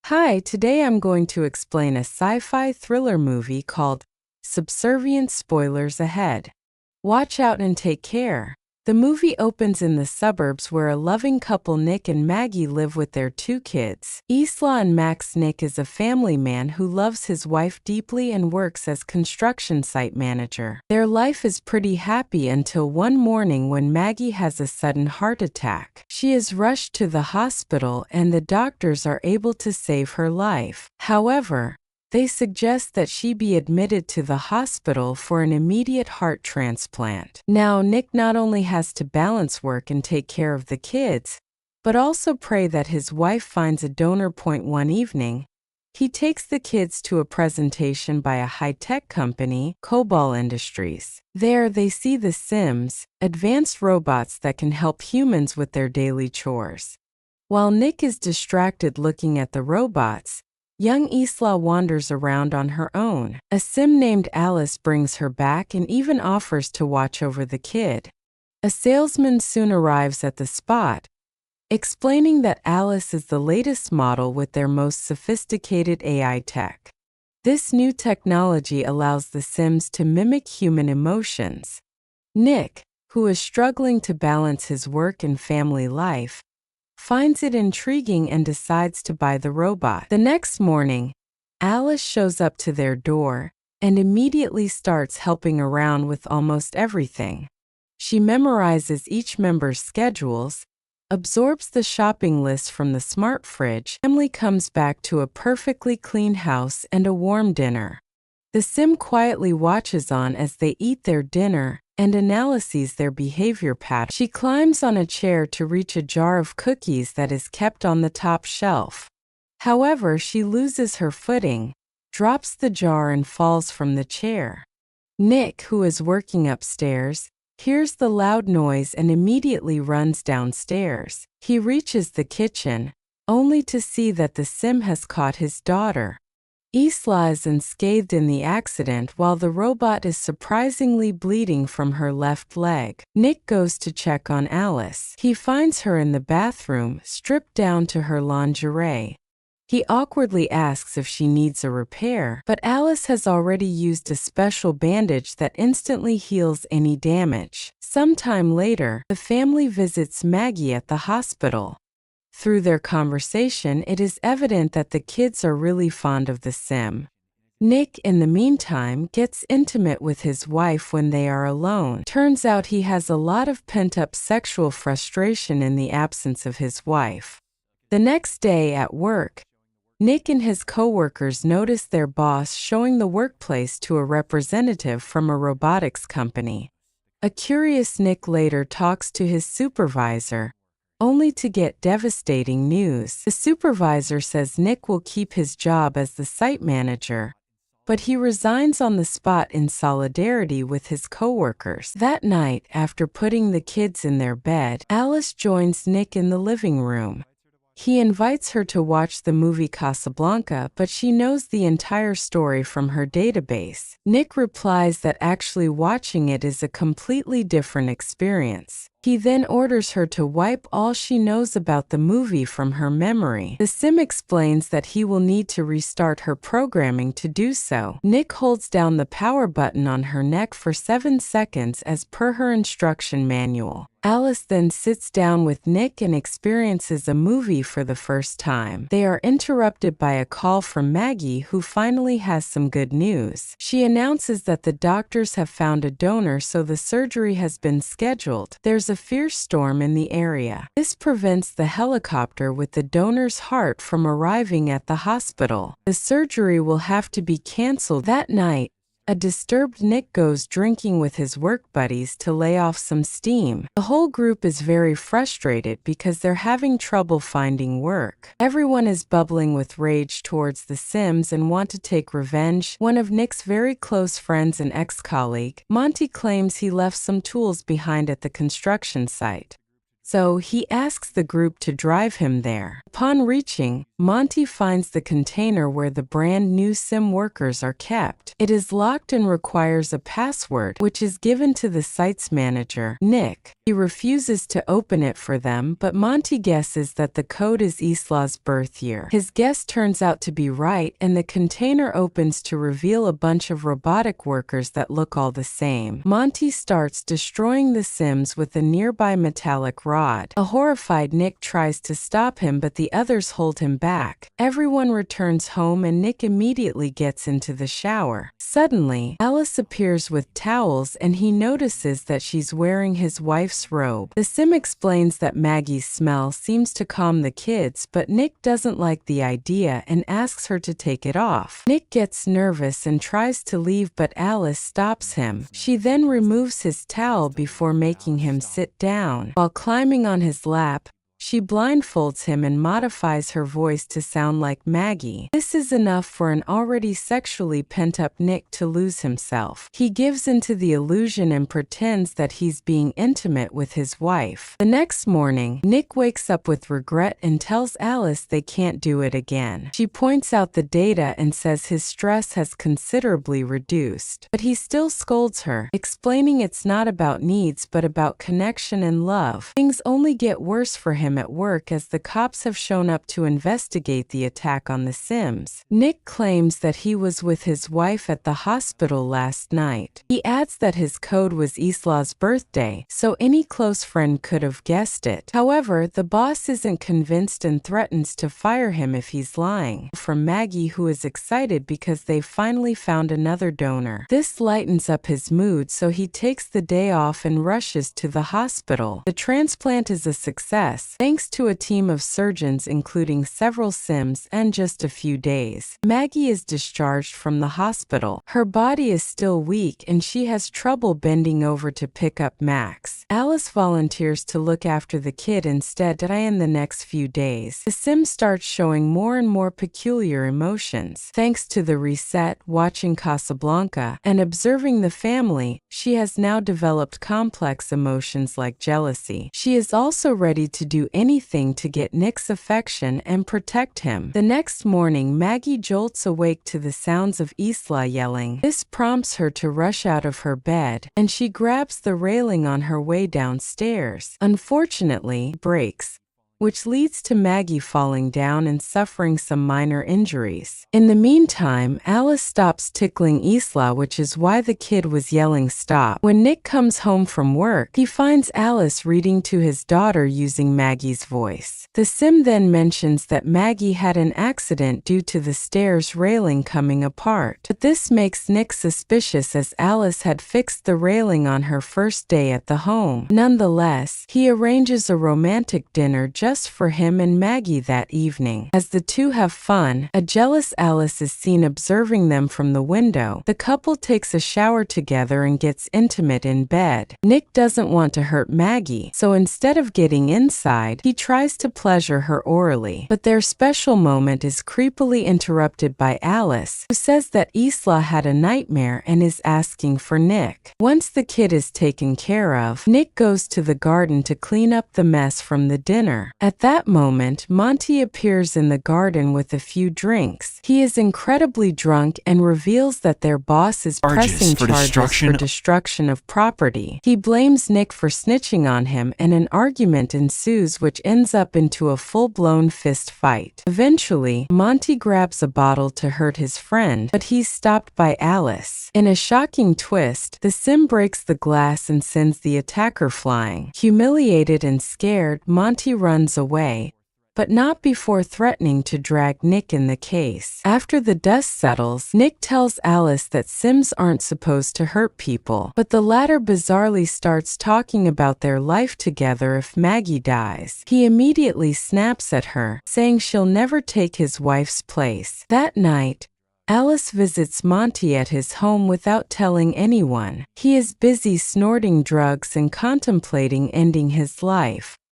Hi, today I'm going to explain a sci-fi thriller movie called Subservient. Spoilers ahead. Watch out and take care. The movie opens in the suburbs where a loving couple Nick and Maggie live with their two kids. Isla and Max. Nick is a family man who loves his wife deeply and works as construction site manager. Their life is pretty happy until one morning when Maggie has a sudden heart attack. She is rushed to the hospital and the doctors are able to save her life. However, they suggest that she be admitted to the hospital for an immediate heart transplant. Now, Nick not only has to balance work and take care of the kids, but also pray that his wife finds a donor. One evening, he takes the kids to a presentation by a high-tech company, Cobol Industries. There, they see the Sims, advanced robots that can help humans with their daily chores. While Nick is distracted looking at the robots, young Isla wanders around on her own. A Sim named Alice brings her back and even offers to watch over the kid. A salesman soon arrives at the spot, explaining that Alice is the latest model with their most sophisticated AI tech. This new technology allows the Sims to mimic human emotions. Nick, who is struggling to balance his work and family life, finds it intriguing and decides to buy the robot. The next morning, Alice shows up to their door and immediately starts helping around with almost everything. She memorizes each member's schedules, absorbs the shopping list from the smart fridge. The family comes back to a perfectly clean house and a warm dinner. The Sim quietly watches on as they eat their dinner and analyzes their behavior pattern. She climbs on a chair to reach a jar of cookies that is kept on the top shelf. However, she loses her footing, drops the jar and falls from the chair. Nick, who is working upstairs, hears the loud noise and immediately runs downstairs. He reaches the kitchen, only to see that the Sim has caught his daughter. Isla is unscathed in the accident while the robot is surprisingly bleeding from her left leg. Nick goes to check on Alice. He finds her in the bathroom, stripped down to her lingerie. He awkwardly asks if she needs a repair, but Alice has already used a special bandage that instantly heals any damage. Sometime later, the family visits Maggie at the hospital. Through their conversation, it is evident that the kids are really fond of the Sim. Nick, in the meantime, gets intimate with his wife when they are alone. Turns out he has a lot of pent-up sexual frustration in the absence of his wife. The next day at work, Nick and his coworkers notice their boss showing the workplace to a representative from a robotics company. A curious Nick later talks to his supervisor, only to get devastating news. The supervisor says Nick will keep his job as the site manager, but he resigns on the spot in solidarity with his coworkers. That night, after putting the kids in their bed, Alice joins Nick in the living room. He invites her to watch the movie Casablanca, but she knows the entire story from her database. Nick replies that actually watching it is a completely different experience. He then orders her to wipe all she knows about the movie from her memory. The Sim explains that he will need to restart her programming to do so. Nick holds down the power button on her neck for 7 seconds as per her instruction manual. Alice then sits down with Nick and experiences a movie for the first time. They are interrupted by a call from Maggie, who finally has some good news. She announces that the doctors have found a donor, so the surgery has been scheduled. There's a fierce storm in the area. This prevents the helicopter with the donor's heart from arriving at the hospital. The surgery will have to be canceled. That night, a disturbed Nick goes drinking with his work buddies to lay off some steam. The whole group is very frustrated because they're having trouble finding work. Everyone is bubbling with rage towards the Sims and want to take revenge. One of Nick's very close friends and ex-colleague, Monty, claims he left some tools behind at the construction site. so he asks the group to drive him there. Upon reaching, Monty finds the container where the brand new sim workers are kept. It is locked and requires a password, which is given to the site's manager, Nick. He refuses to open it for them, but Monty guesses that the code is Isla's birth year. His guess turns out to be right, and the container opens to reveal a bunch of robotic workers that look all the same. Monty starts destroying the Sims with a nearby metallic rod. A horrified Nick tries to stop him, but the others hold him back. Everyone returns home and Nick immediately gets into the shower. Suddenly, Alice appears with towels and he notices that she's wearing his wife's robe. The Sim explains that Maggie's smell seems to calm the kids, but Nick doesn't like the idea and asks her to take it off. Nick gets nervous and tries to leave, but Alice stops him. She then removes his towel before making him sit down. While climbing on his lap, she blindfolds him and modifies her voice to sound like Maggie. This is enough for an already sexually pent-up Nick to lose himself. He gives into the illusion and pretends that he's being intimate with his wife. The next morning, Nick wakes up with regret and tells Alice they can't do it again. She points out the data and says his stress has considerably reduced. But he still scolds her, explaining it's not about needs but about connection and love. Things only get worse for him at work as the cops have shown up to investigate the attack on the Sims. Nick claims that he was with his wife at the hospital last night. He adds that his code was Isla's birthday, so any close friend could have guessed it. However, the boss isn't convinced and threatens to fire him if he's lying. From Maggie, who is excited because they've finally found another donor. This lightens up his mood, so he takes the day off and rushes to the hospital. The transplant is a success, thanks to a team of surgeons including several Sims, and just a few days. Maggie is discharged from the hospital. Her body is still weak and she has trouble bending over to pick up Max. Alice volunteers to look after the kid instead in the next few days. The Sim starts showing more and more peculiar emotions. Thanks to the reset, watching Casablanca, and observing the family, she has now developed complex emotions like jealousy. She is also ready to do anything to get Nick's affection and protect him. The next morning, Maggie jolts awake to the sounds of Isla yelling. This prompts her to rush out of her bed, and she grabs the railing on her way downstairs. Unfortunately, breaks, which leads to Maggie falling down and suffering some minor injuries. In the meantime, Alice stops tickling Isla, which is why the kid was yelling stop. When Nick comes home from work, he finds Alice reading to his daughter using Maggie's voice. The Sim then mentions that Maggie had an accident due to the stairs railing coming apart. But this makes Nick suspicious as Alice had fixed the railing on her first day at the home. Nonetheless, he arranges a romantic dinner just for him and Maggie that evening. As the two have fun, a jealous Alice is seen observing them from the window. The couple takes a shower together and gets intimate in bed. Nick doesn't want to hurt Maggie, so instead of getting inside, he tries to pleasure her orally. But their special moment is creepily interrupted by Alice, who says that Isla had a nightmare and is asking for Nick. Once the kid is taken care of, Nick goes to the garden to clean up the mess from the dinner. At that moment, Monty appears in the garden with a few drinks. He is incredibly drunk and reveals that their boss is pressing charges for destruction of property. He blames Nick for snitching on him, and an argument ensues which ends up into a full-blown fist fight. Eventually, Monty grabs a bottle to hurt his friend, but he's stopped by Alice. In a shocking twist, the Sim breaks the glass and sends the attacker flying. Humiliated and scared, Monty runs away, but not before threatening to drag Nick in the case. After the dust settles, Nick tells Alice that Sims aren't supposed to hurt people, but the latter bizarrely starts talking about their life together if Maggie dies. He immediately snaps at her, saying she'll never take his wife's place. That night, Alice visits Monty at his home without telling anyone. He is busy snorting drugs and contemplating ending his life.